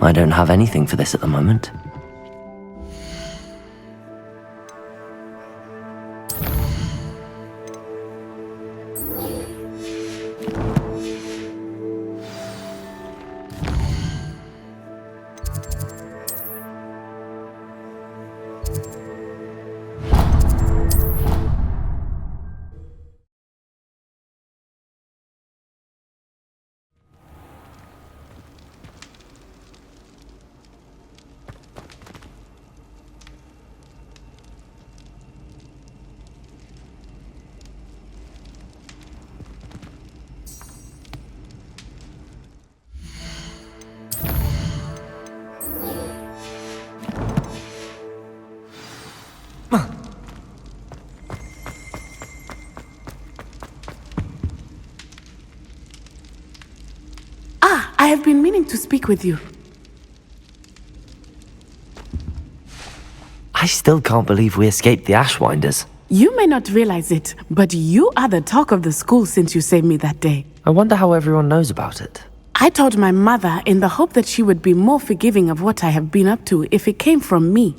I don't have anything for this at the moment. I have been meaning to speak with you. I still can't believe we escaped the Ashwinders. You may not realize it, but you are the talk of the school since you saved me that day. I wonder how everyone knows about it. I told my mother in the hope that she would be more forgiving of what I have been up to if it came from me.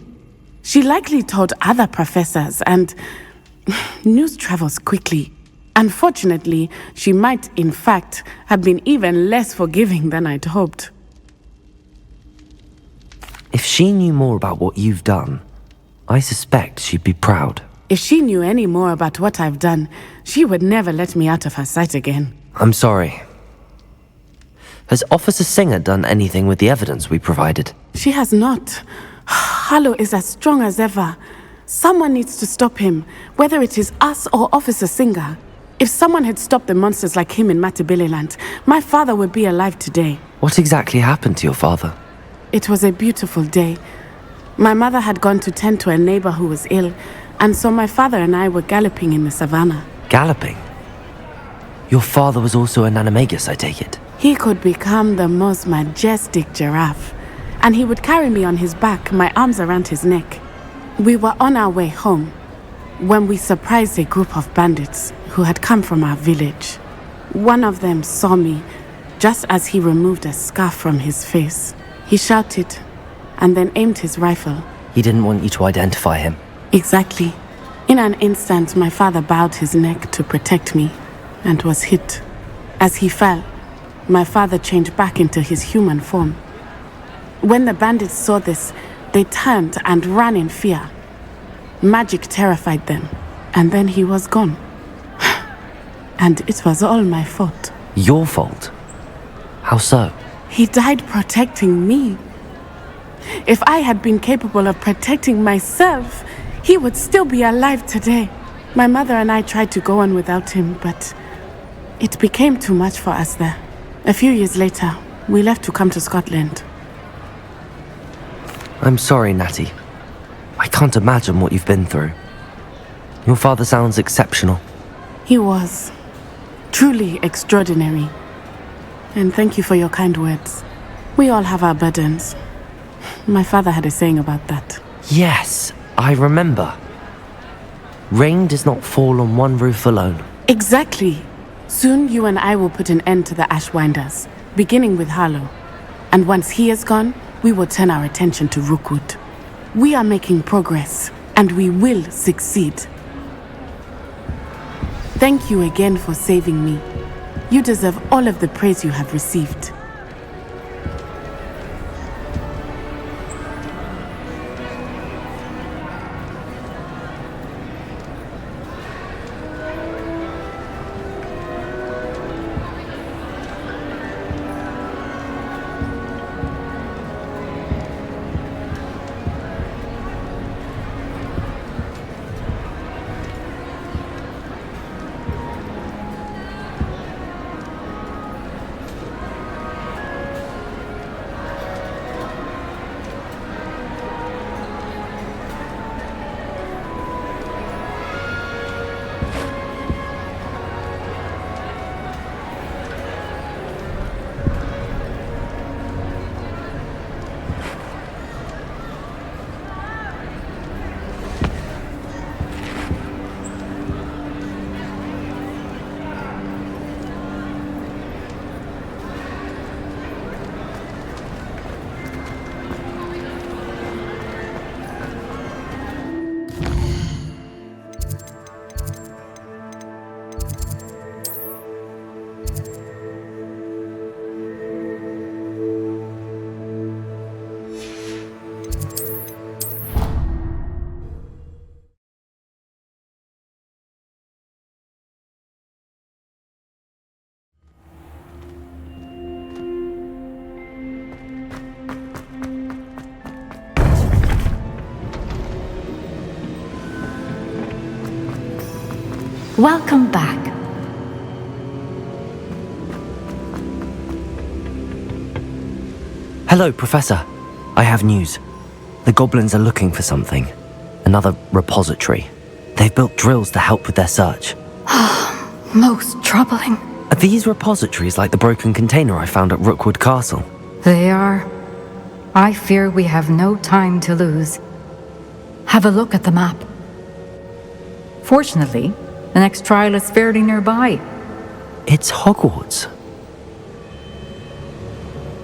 She likely told other professors, and news travels quickly. Unfortunately, she might, in fact, have been even less forgiving than I'd hoped. If she knew more about what you've done, I suspect she'd be proud. If she knew any more about what I've done, she would never let me out of her sight again. I'm sorry. Has Officer Singer done anything with the evidence we provided? She has not. Harlow is as strong as ever. Someone needs to stop him, whether it is us or Officer Singer. If someone had stopped the monsters like him in Matabeleland, my father would be alive today. What exactly happened to your father? It was a beautiful day. My mother had gone to tend to a neighbor who was ill, and so my father and I were galloping in the savannah. Galloping? Your father was also an animagus, I take it? He could become the most majestic giraffe, and he would carry me on his back, my arms around his neck. We were on our way home when we surprised a group of bandits who had come from our village. One of them saw me just as he removed a scarf from his face. He shouted and then aimed his rifle. He didn't want you to identify him. Exactly. In an instant, my father bowed his neck to protect me and was hit. As he fell, my father changed back into his human form. When the bandits saw this, they turned and ran in fear. Magic terrified them, and then he was gone. And it was all my fault. Your fault? How so? He died protecting me. If I had been capable of protecting myself, he would still be alive today. My mother and I tried to go on without him, but it became too much for us there. A few years later, we left to come to Scotland. I'm sorry, Natty. I can't imagine what you've been through. Your father sounds exceptional. He was truly extraordinary. And thank you for your kind words. We all have our burdens. My father had a saying about that. Yes, I remember. Rain does not fall on one roof alone. Exactly. Soon you and I will put an end to the Ashwinders, beginning with Harlow. And once he is gone, we will turn our attention to Rookwood. We are making progress, and we will succeed. Thank you again for saving me. You deserve all of the praise you have received. Welcome back. Hello, Professor. I have news. The goblins are looking for something. Another repository. They've built drills to help with their search. Most troubling. Are these repositories like the broken container I found at Rookwood Castle? They are. I fear we have no time to lose. Have a look at the map. Fortunately, the next trial is fairly nearby. It's Hogwarts.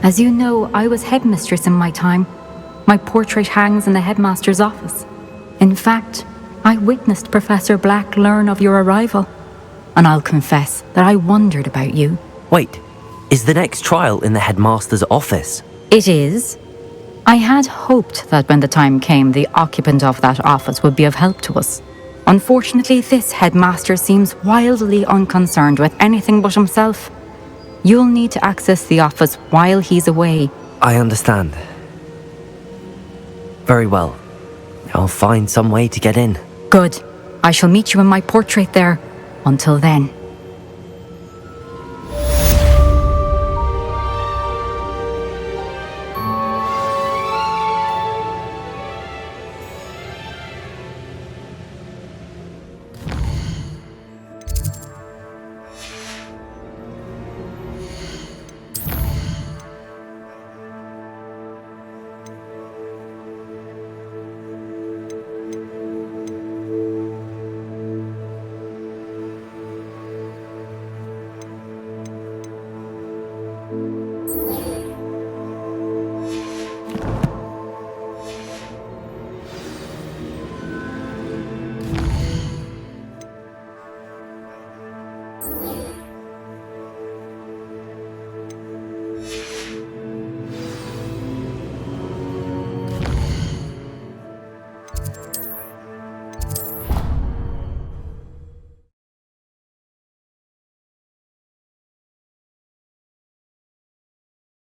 As you know, I was headmistress in my time. My portrait hangs in the headmaster's office. In fact, I witnessed Professor Black learn of your arrival. And I'll confess that I wondered about you. Wait, is the next trial in the headmaster's office? It is. I had hoped that when the time came, the occupant of that office would be of help to us. Unfortunately, this headmaster seems wildly unconcerned with anything but himself. You'll need to access the office while he's away. I understand. Very well. I'll find some way to get in. Good. I shall meet you in my portrait there. Until then.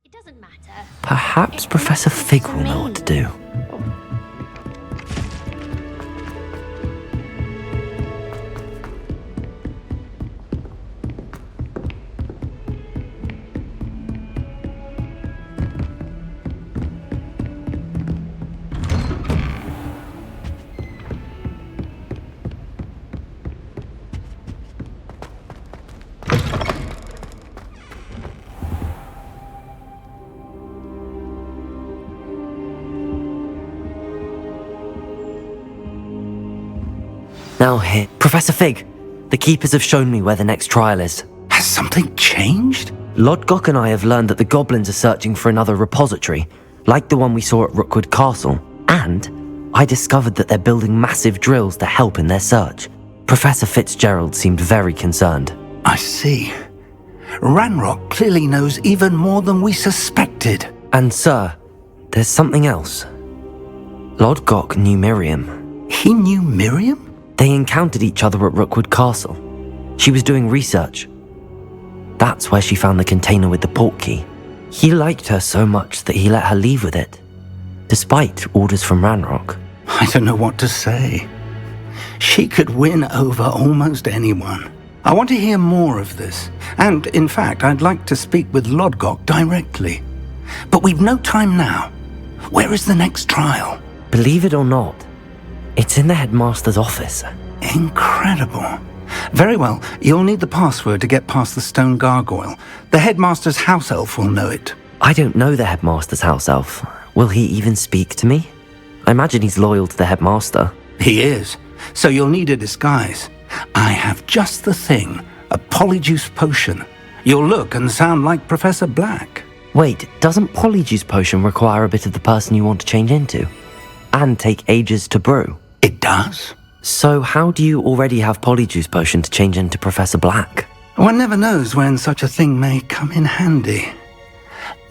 It doesn't matter. Perhaps Professor Fig will know what to do. Now here, Professor Fig, the Keepers have shown me where the next trial is. Has something changed? Lodgok and I have learned that the goblins are searching for another repository, like the one we saw at Rookwood Castle. And I discovered that they're building massive drills to help in their search. Professor Fitzgerald seemed very concerned. I see. Ranrock clearly knows even more than we suspected. And sir, there's something else. Lodgok knew Miriam. He knew Miriam? They encountered each other at Rookwood Castle. She was doing research. That's where she found the container with the portkey. He liked her so much that he let her leave with it, despite orders from Ranrock. I don't know what to say. She could win over almost anyone. I want to hear more of this. And, in fact, I'd like to speak with Lodgok directly. But we've no time now. Where is the next trial? Believe it or not, it's in the headmaster's office. Incredible. Very well, you'll need the password to get past the stone gargoyle. The headmaster's house elf will know it. I don't know the headmaster's house elf. Will he even speak to me? I imagine he's loyal to the headmaster. He is. So you'll need a disguise. I have just the thing. A polyjuice potion. You'll look and sound like Professor Black. Wait, doesn't Polyjuice Potion require a bit of the person you want to change into? And take ages to brew? It does. So how do you already have Polyjuice Potion to change into Professor Black? One never knows when such a thing may come in handy.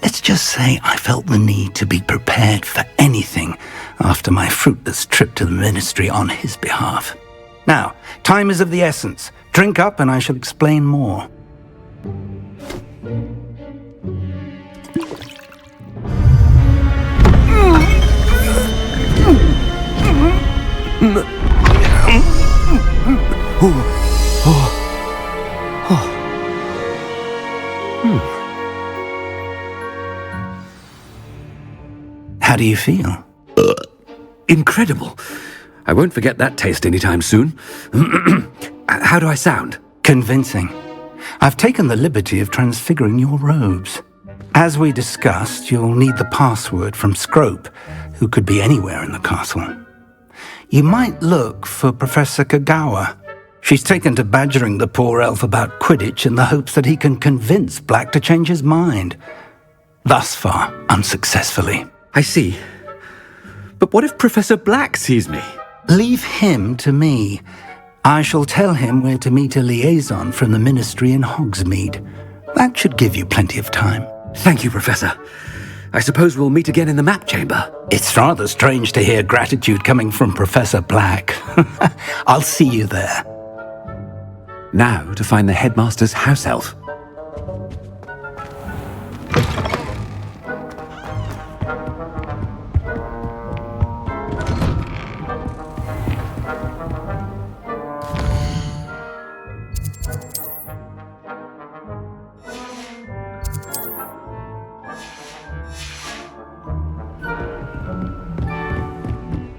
Let's just say I felt the need to be prepared for anything after my fruitless trip to the ministry on his behalf. Now, time is of the essence. Drink up and I shall explain more. How do you feel? Incredible. I won't forget that taste anytime soon. How do I sound? Convincing. I've taken the liberty of transfiguring your robes. As we discussed, you'll need the password from Scrope, who could be anywhere in the castle. You might look for Professor Kagawa. She's taken to badgering the poor elf about Quidditch in the hopes that he can convince Black to change his mind. Thus far, unsuccessfully. I see. But what if Professor Black sees me? Leave him to me. I shall tell him where to meet a liaison from the Ministry in Hogsmeade. That should give you plenty of time. Thank you, Professor. I suppose we'll meet again in the map chamber. It's rather strange to hear gratitude coming from Professor Black. I'll see you there. Now to find the headmaster's house elf.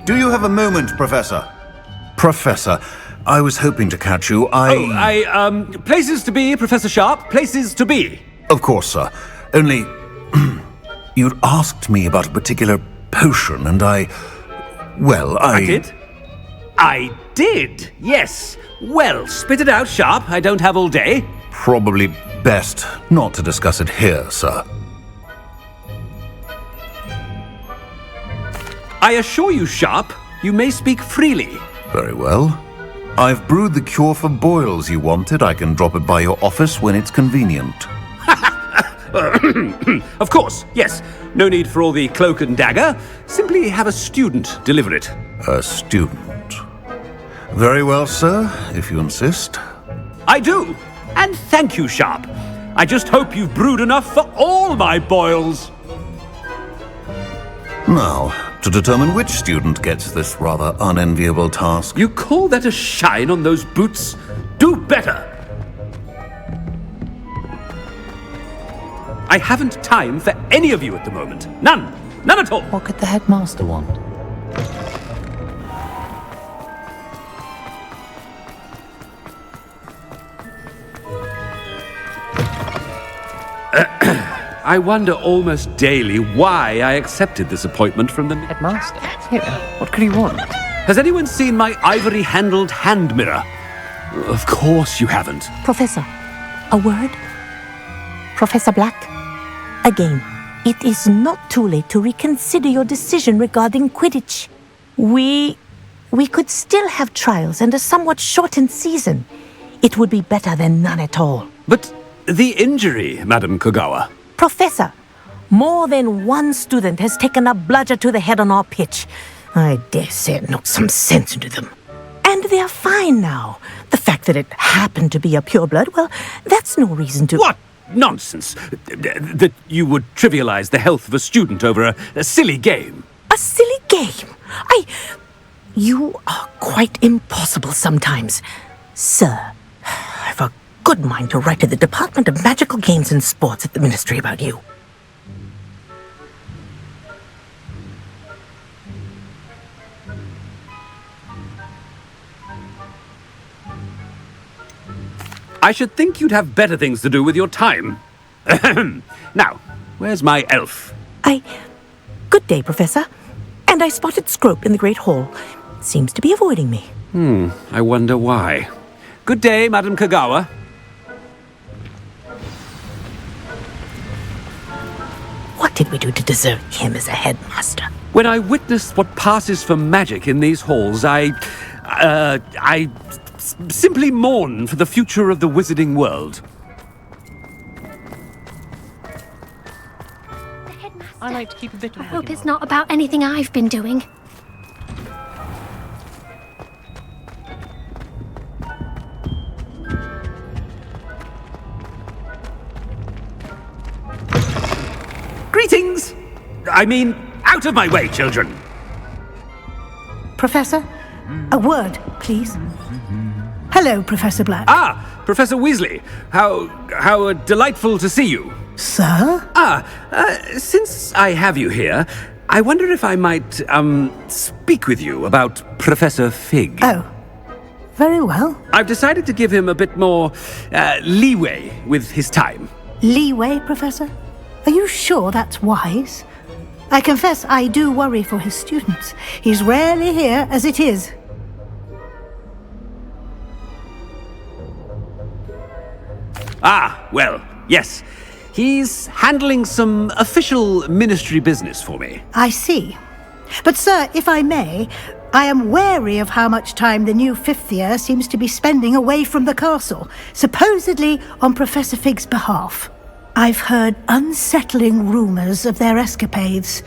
Do you have a moment, Professor? Professor, I was hoping to catch you. Places to be, Professor Sharp. Places to be. Of course, sir. Only, you'd asked me about a particular potion, and I did? I did, yes. Well, spit it out, Sharp. I don't have all day. Probably best not to discuss it here, sir. I assure you, Sharp, you may speak freely. Very well. I've brewed the cure for boils you wanted. I can drop it by your office when it's convenient. Of course, yes. No need for all the cloak and dagger. Simply have a student deliver it. A student. Very well, sir, if you insist. I do. And thank you, Sharp. I just hope you've brewed enough for all my boils. Now, to determine which student gets this rather unenviable task. You call that a shine on those boots? Do better! I haven't time for any of you at the moment. None. None at all. What could the headmaster want? I wonder almost daily why I accepted this appointment from the Headmaster? Yeah. What could he want? Has anyone seen my ivory-handled hand mirror? Of course you haven't. Professor, a word? Professor Black, again, it is not too late to reconsider your decision regarding Quidditch. We could still have trials and a somewhat shortened season. It would be better than none at all. But the injury, Madam Kagawa. Professor, more than one student has taken a bludger to the head on our pitch. I dare say it knocked some sense into them. And they're fine now. The fact that it happened to be a pureblood, well, that's no reason to... What nonsense! That you would trivialize the health of a student over a silly game. A silly game? You are quite impossible sometimes. Sir, I've a good mind to write to the Department of Magical Games and Sports at the Ministry about you. I should think you'd have better things to do with your time. Now, where's my elf? Good day, Professor. And I spotted Scrope in the Great Hall. Seems to be avoiding me. I wonder why. Good day, Madam Kagawa. What did we do to deserve him as a headmaster? When I witnessed what passes for magic in these halls, I simply mourn for the future of the wizarding world. I like to keep a bit of I hope it's not about anything I've been doing. Greetings! I mean, out of my way, children! Professor, a word, please. Hello, Professor Black. Ah, Professor Weasley. How delightful to see you. Sir? Since I have you here, I wonder if I might, speak with you about Professor Fig. Oh, very well. I've decided to give him a bit more, leeway with his time. Leeway, Professor? Are you sure that's wise? I confess I do worry for his students. He's rarely here as it is. Ah, well, yes. He's handling some official ministry business for me. I see. But, sir, if I may, I am wary of how much time the new fifth year seems to be spending away from the castle, supposedly on Professor Fig's behalf. I've heard unsettling rumours of their escapades.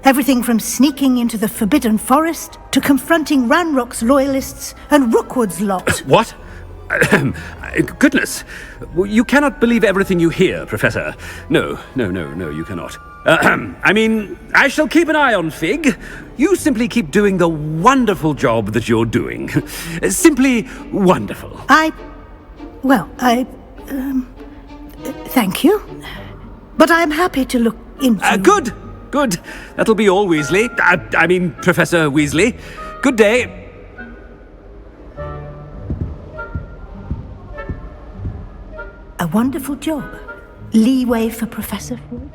Everything from sneaking into the Forbidden Forest to confronting Ranrock's loyalists and Rookwood's lot. What? Goodness. You cannot believe everything you hear, Professor. No, you cannot. I mean, I shall keep an eye on Fig. You simply keep doing the wonderful job that you're doing. Simply wonderful. Thank you. But I'm happy to look into... Good. That'll be all, Weasley. I mean, Professor Weasley. Good day. A wonderful job. Leeway for Professor Fig.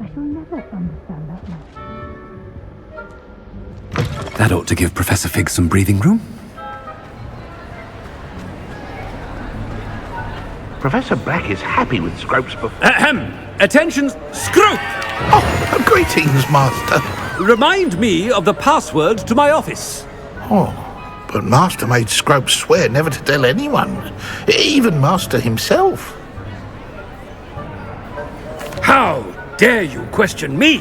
I shall never understand that much. That ought to give Professor Fig some breathing room. Professor Black is happy with Scrope's Ahem! Attention, Scrope! Oh, greetings, Master. Remind me of the password to my office. Oh, but Master made Scrope swear never to tell anyone, even Master himself. How dare you question me?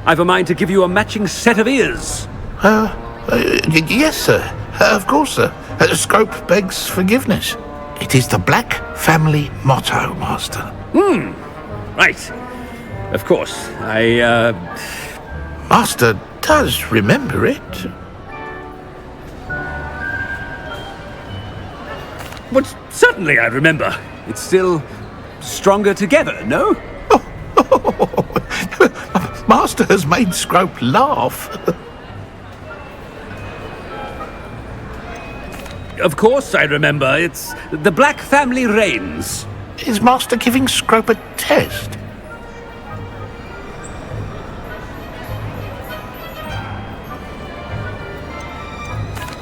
I've a mind to give you a matching set of ears. Yes, sir. Of course, sir. Scrope begs forgiveness. It is the Black family motto, Master. Right. Of course, Master does remember it. But certainly I remember. It's still stronger together, no? Master has made Scrope laugh. Of course I remember. It's the Black family reigns. Is Master giving Scrope a test?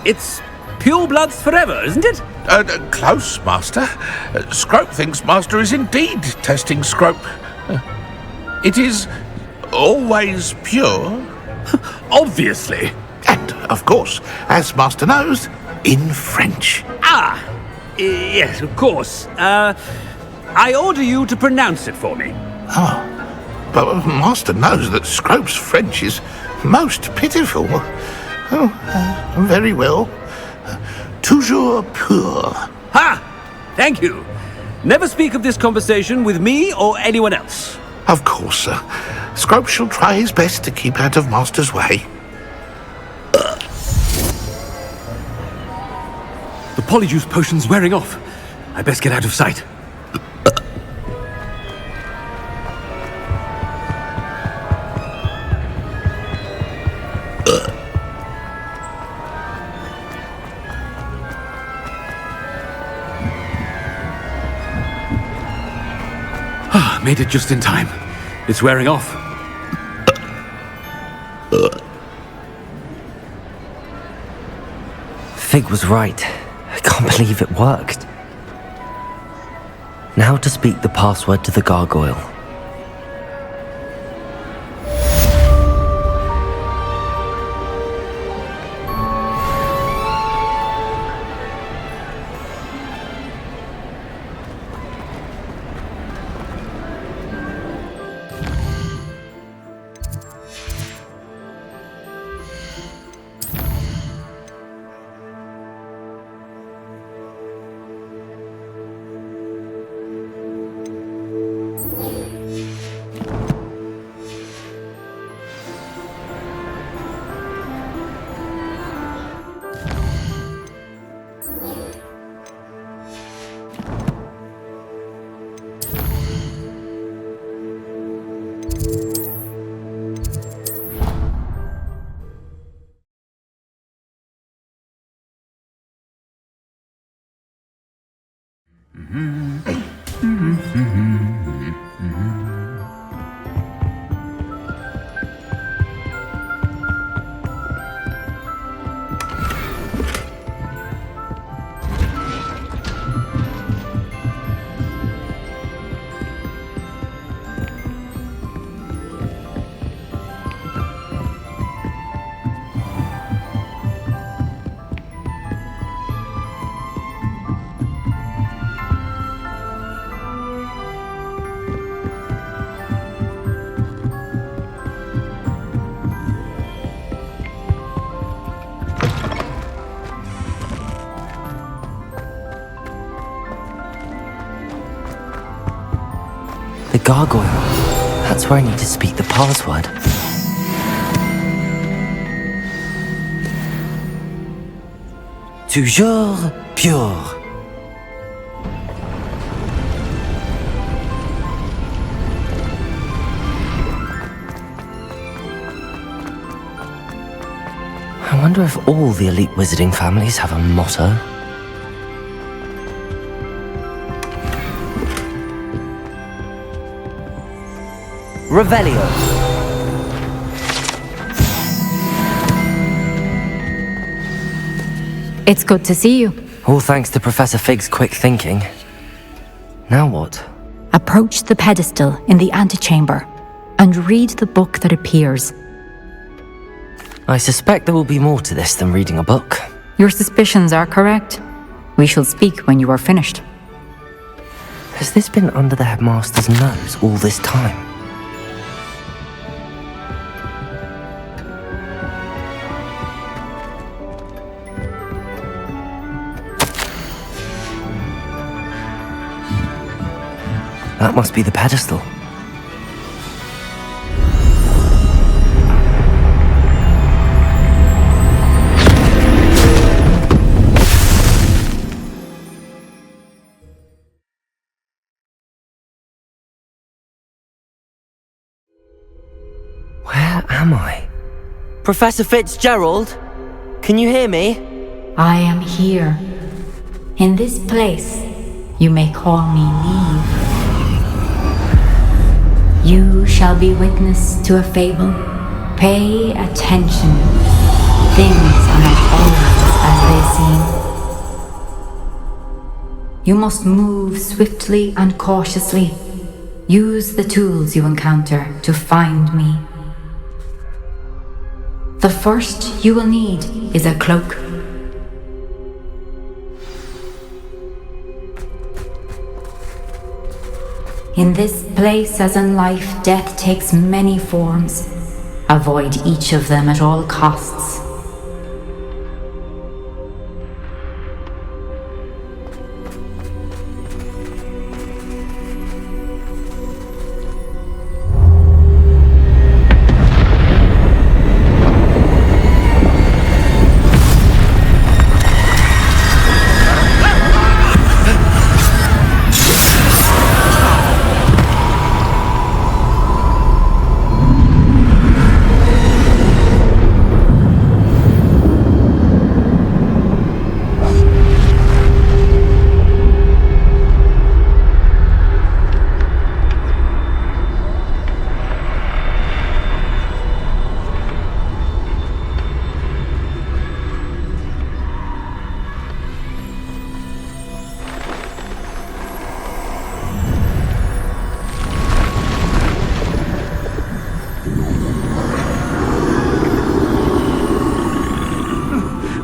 It's pure bloods forever, isn't it? Close, Master. Scrope thinks Master is indeed testing Scrope. It is always pure. Obviously. And, of course, as Master knows, in French. Yes, of course. I order you to pronounce it for me. But Master knows that Scrope's French is most pitiful. Very well. Toujours pur. Ha! Thank you. Never speak of this conversation with me or anyone else. Of course, sir. Scrope shall try his best to keep out of Master's way. The polyjuice potion's wearing off. I best get out of sight. Made it just in time. It's wearing off. Fig was right. I can't believe it worked. Now to speak the password to the gargoyle. gargoyle. That's where I need to speak the password. Toujours pure. I wonder if all the elite wizarding families have a motto. Revelio. It's good to see you. All thanks to Professor Fig's quick thinking. Now what? Approach the pedestal in the antechamber and read the book that appears. I suspect there will be more to this than reading a book. Your suspicions are correct. We shall speak when you are finished. Has this been under the headmaster's nose all this time? That must be the pedestal. Where am I? Professor Fitzgerald? Can you hear me? I am here. In this place, you may call me Neve. You shall be witness to a fable. Pay attention. Things are not always as they seem. You must move swiftly and cautiously. Use the tools you encounter to find me. The first you will need is a cloak. In this place, as in life, death takes many forms. Avoid each of them at all costs.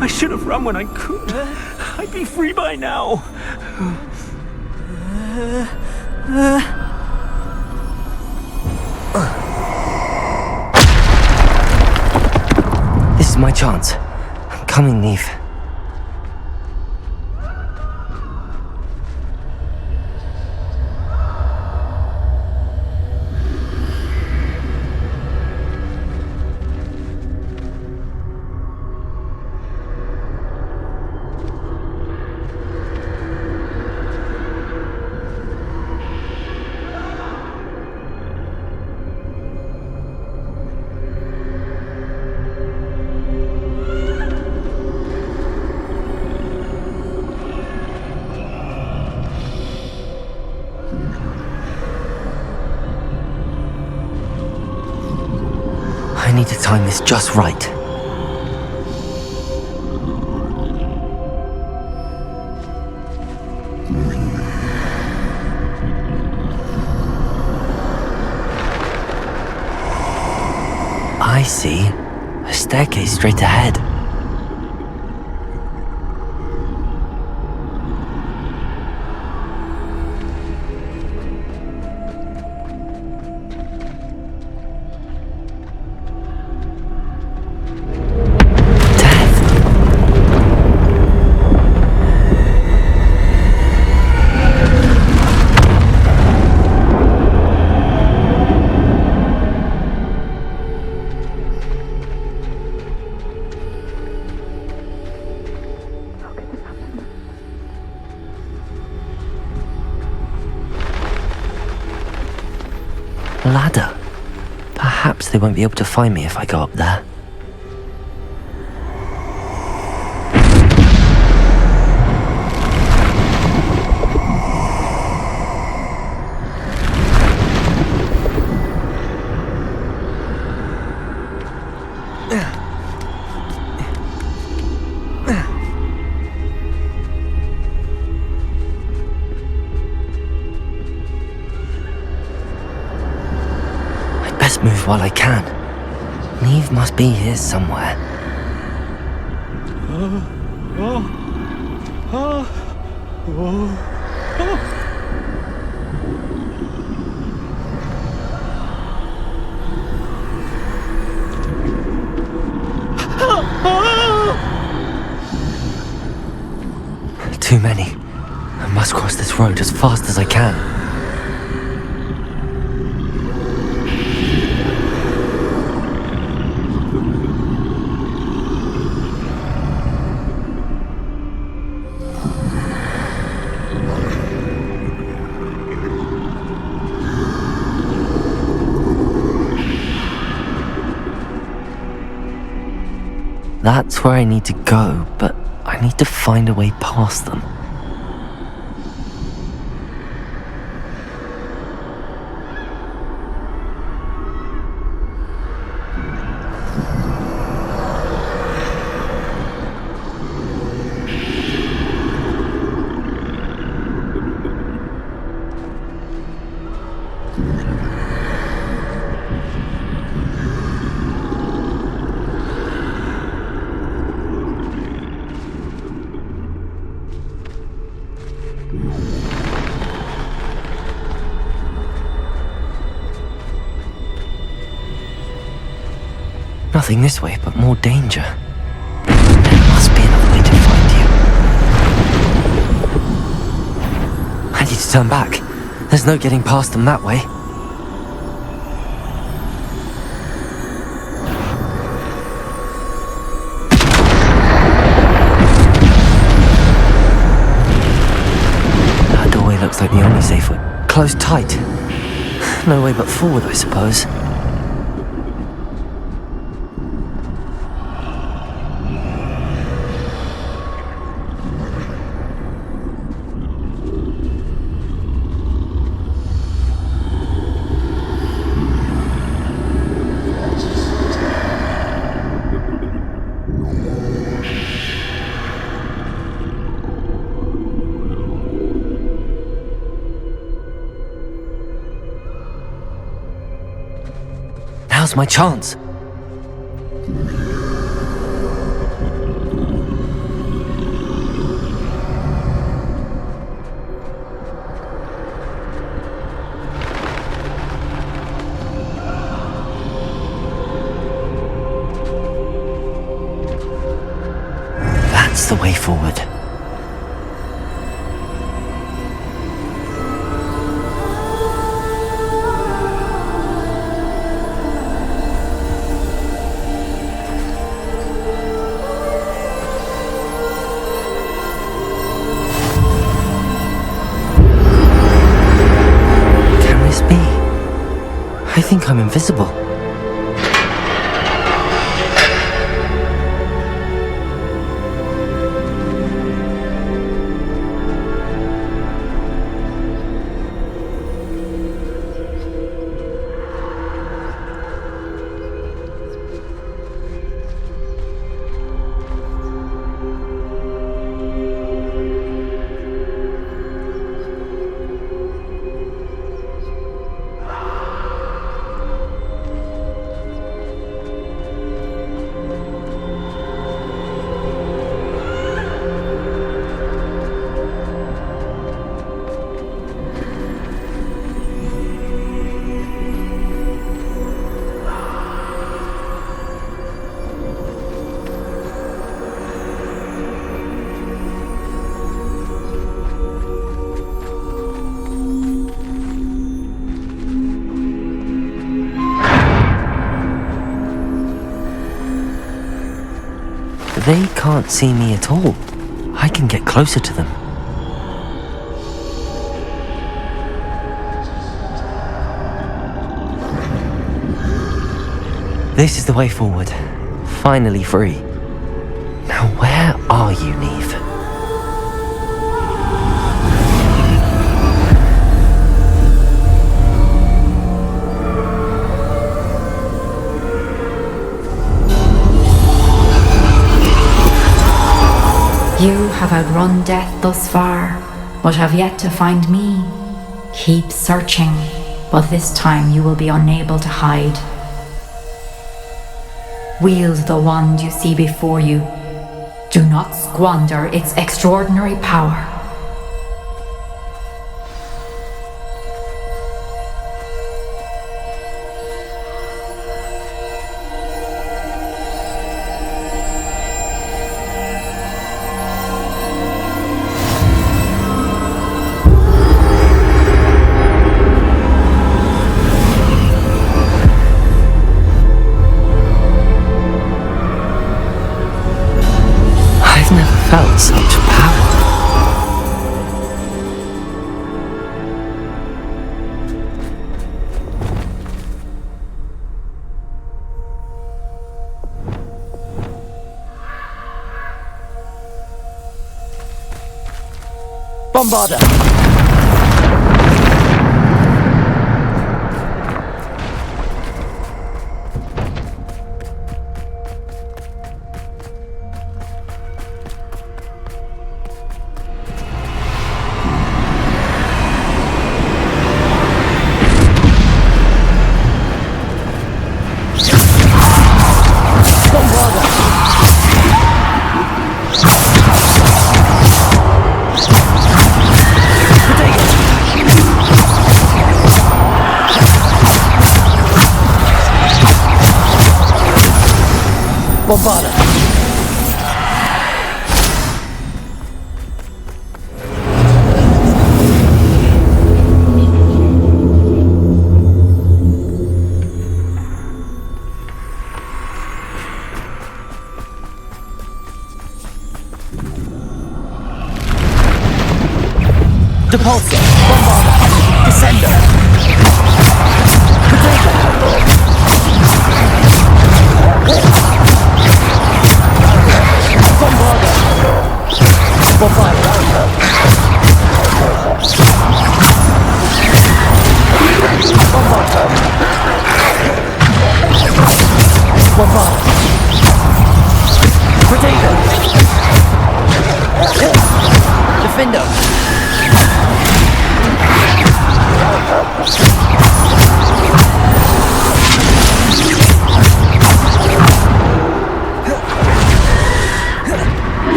I should have run when I could. I'd be free by now. This is my chance. I'm coming, Neve. I need to time this just right. I see. A staircase straight ahead. they won't be able to find me if I go up there. Move while I can. Neve must be here somewhere. Too many. I must cross this road as fast as I can. That's where I need to go, but I need to find a way past them. Nothing this way, but more danger. There must be another way to find you. I need to turn back. There's no getting past them that way. That doorway looks like the only safe way. Closed tight. No way but forward, I suppose. Now's my chance. That's the way forward. I think I'm invisible. They can't see me at all. I can get closer to them. This is the way forward. Finally free. Now where are you, Neve? You have outrun death thus far, but have yet to find me. Keep searching, but this time you will be unable to hide. Wield the wand you see before you. Do not squander its extraordinary power. Felt such power. Bombarder! Bombarder! Depulsor! Bombarder! Descender! Potato! Bombarder! Bombarder! Bombarder! Bombarder! Potato! Defender!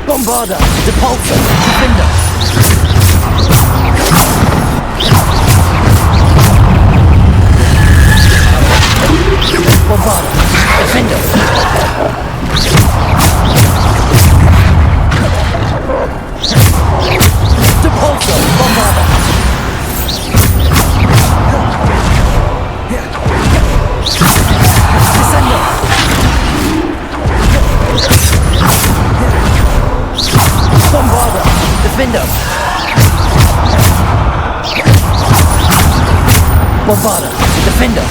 Bombarder, Depulsor, Defender. Bombarder, Defender. Depulsor, Bombarder. Descender. Bombarder, Defender. Bombarder, Defender.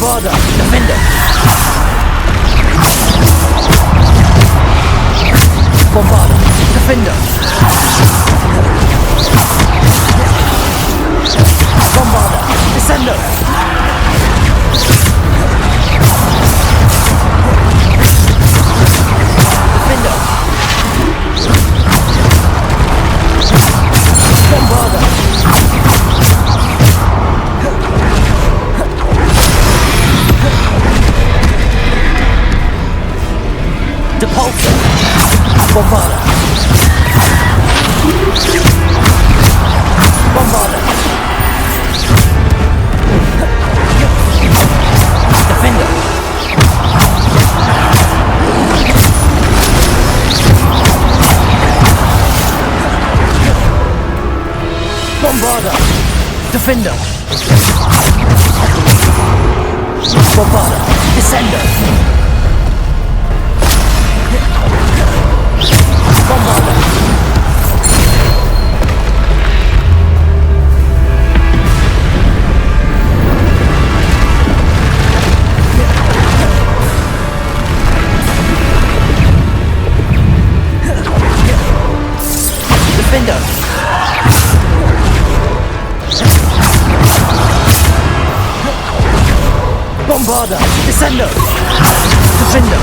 Bombarder, defender. Bombarder, defender. Bombarder, descender. Defender. Bombarder. Depulsor. Bombarder. Bombarder. Defender. Bombarder. Defender. Bombarder. Descender. Bombarder. Defender. Bombarder. Descender. Defender.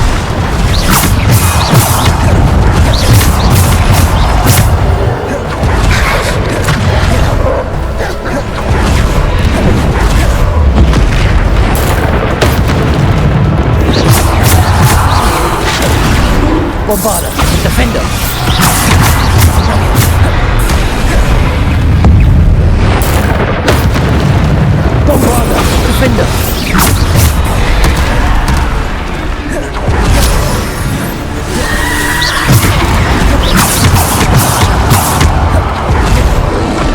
Bombarder, defender. Bombarder, defender.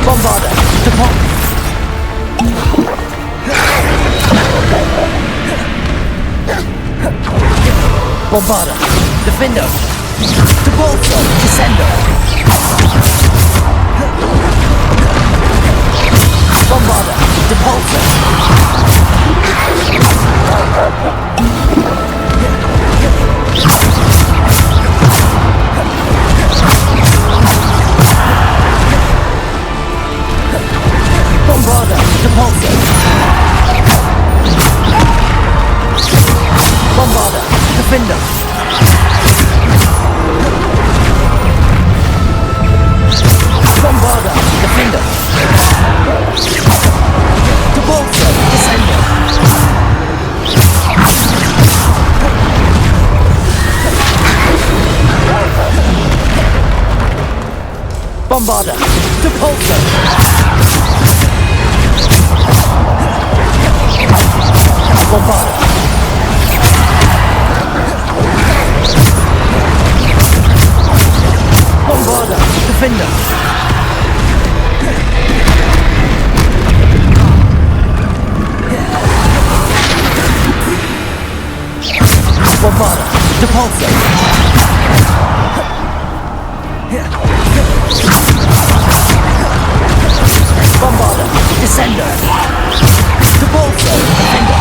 Bombarder, depart. Bombarder, defender. Depulsor, descender. Bombarder, depulsor. Bombarder, depulsor. Bombarder, defender. Bombarder, defender. Depulsor, descender. Bombarder, depulsor. Bombarder. Bombarder, defender. Bombarder, depulsor. Bombarder, descender. Depulsor, defender.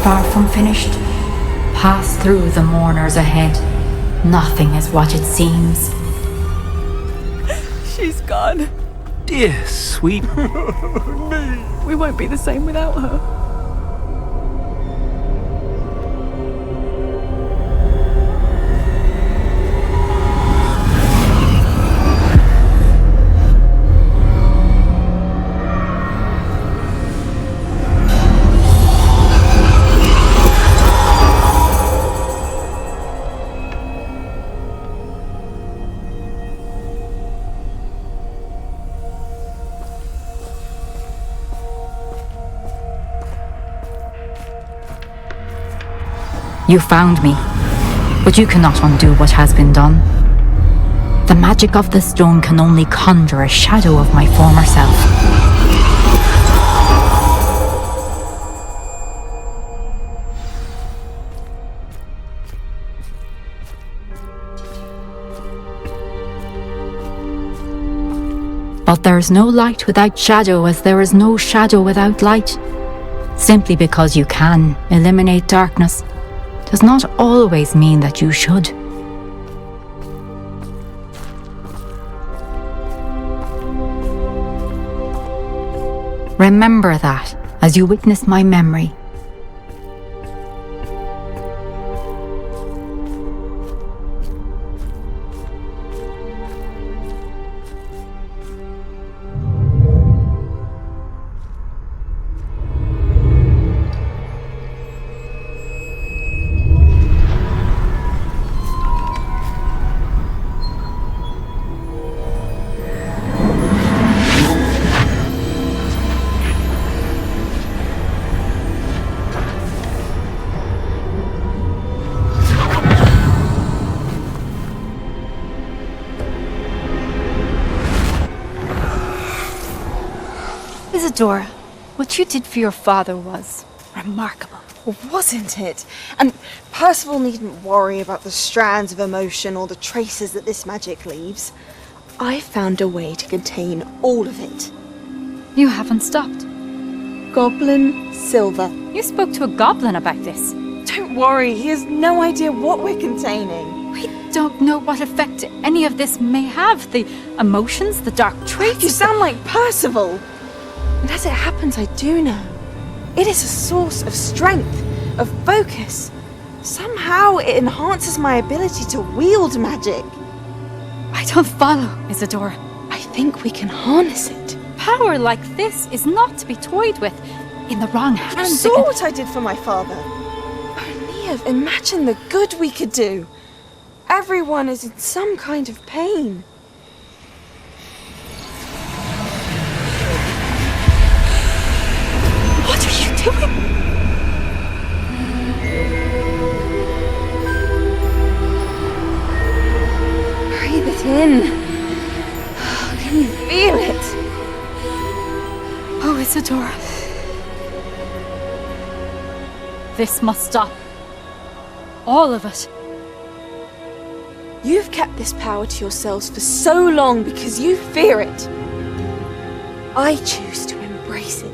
far from finished. Pass through the mourners ahead. Nothing is what it seems. She's gone. Dear, sweet. We won't be the same without her. You found me, but you cannot undo what has been done. The magic of the stone can only conjure a shadow of my former self. But there is no light without shadow, as there is no shadow without light. Simply because you can eliminate darkness does not always mean that you should. Remember that as you witness my memory. Isadora, what you did for your father was remarkable. Wasn't it? And Percival needn't worry about the strands of emotion or the traces that this magic leaves. I found a way to contain all of it. You haven't stopped. Goblin Silver. You spoke to a goblin about this. Don't worry, he has no idea what we're containing. We don't know what effect any of this may have. The emotions, the dark traits. You sound like Percival. And as it happens, I do know. It is a source of strength, of focus. Somehow it enhances my ability to wield magic. I don't follow, Isadora. I think we can harness it. Power like this is not to be toyed with. In the wrong hands. You saw what I did for my father. Only imagine the good we could do. Everyone is in some kind of pain. What are you doing? Breathe it in. Can you feel it? Oh, Isadora. This must stop. All of it. You've kept this power to yourselves for so long because you fear it. I choose to embrace it.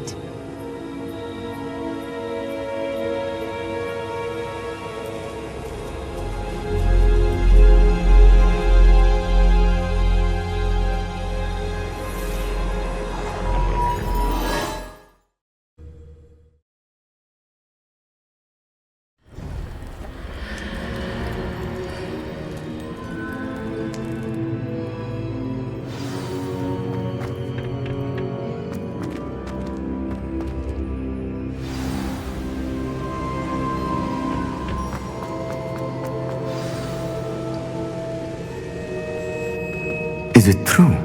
Is it true?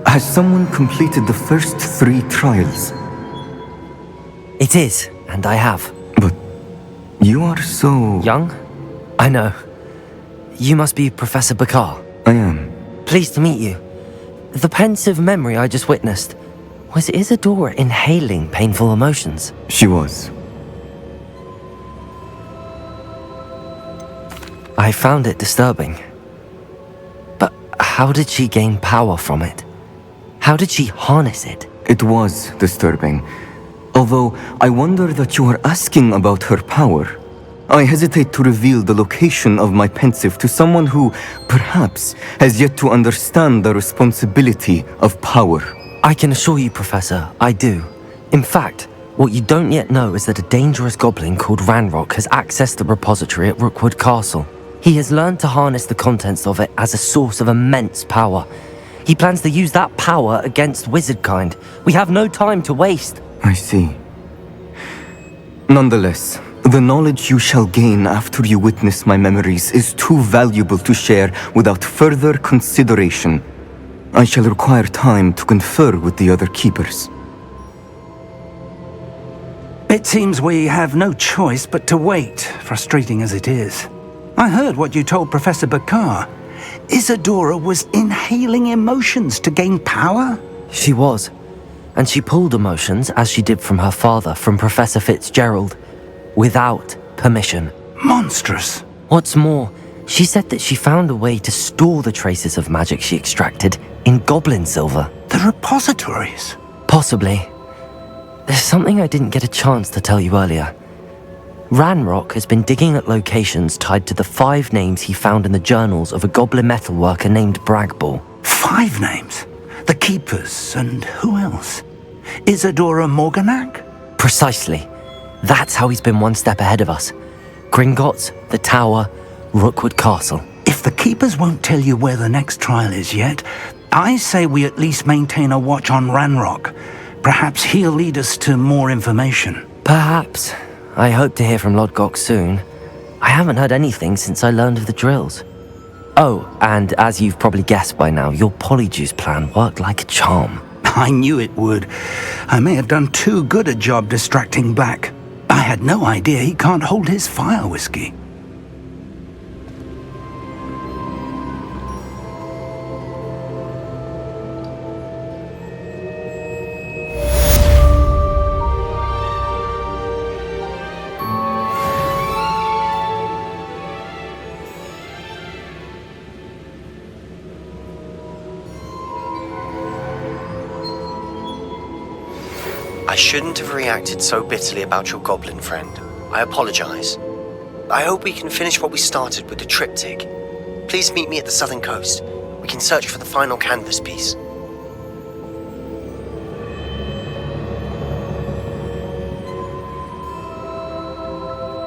Has someone completed the first 3 trials? It is, and I have. But you are so... young? I know. You must be Professor Bakar. I am. Pleased to meet you. The pensive memory I just witnessed, was Isadora inhaling painful emotions? She was. I found it disturbing. But how did she gain power from it? How did she harness it? It was disturbing. Although I wonder that you are asking about her power. I hesitate to reveal the location of my pensive to someone who, perhaps, has yet to understand the responsibility of power. I can assure you, Professor, I do. In fact, what you don't yet know is that a dangerous goblin called Ranrock has accessed the repository at Rookwood Castle. He has learned to harness the contents of it as a source of immense power. He plans to use that power against wizardkind. We have no time to waste. I see. Nonetheless, the knowledge you shall gain after you witness my memories is too valuable to share without further consideration. I shall require time to confer with the other keepers. It seems we have no choice but to wait, frustrating as it is. I heard what you told Professor Bakar. Isadora was inhaling emotions to gain power? She was. And she pulled emotions, as she did from her father, from Professor Fitzgerald, without permission. Monstrous. What's more, she said that she found a way to store the traces of magic she extracted in goblin silver. The repositories? Possibly. There's something I didn't get a chance to tell you earlier. Ranrock has been digging at locations tied to the 5 names he found in the journals of a goblin metalworker named Bragball. 5 names? The Keepers, and who else? Isadora Morganac? Precisely. That's how he's been one step ahead of us. Gringotts, the Tower, Rookwood Castle. If the Keepers won't tell you where the next trial is yet, I say we at least maintain a watch on Ranrock. Perhaps he'll lead us to more information. Perhaps. I hope to hear from Lodgok soon. I haven't heard anything since I learned of the drills. Oh, and as you've probably guessed by now, your polyjuice plan worked like a charm. I knew it would. I may have done too good a job distracting Black. I had no idea he can't hold his fire whiskey. I shouldn't have reacted so bitterly about your goblin friend. I apologize. I hope we can finish what we started with the triptych. Please meet me at the southern coast. We can search for the final canvas piece.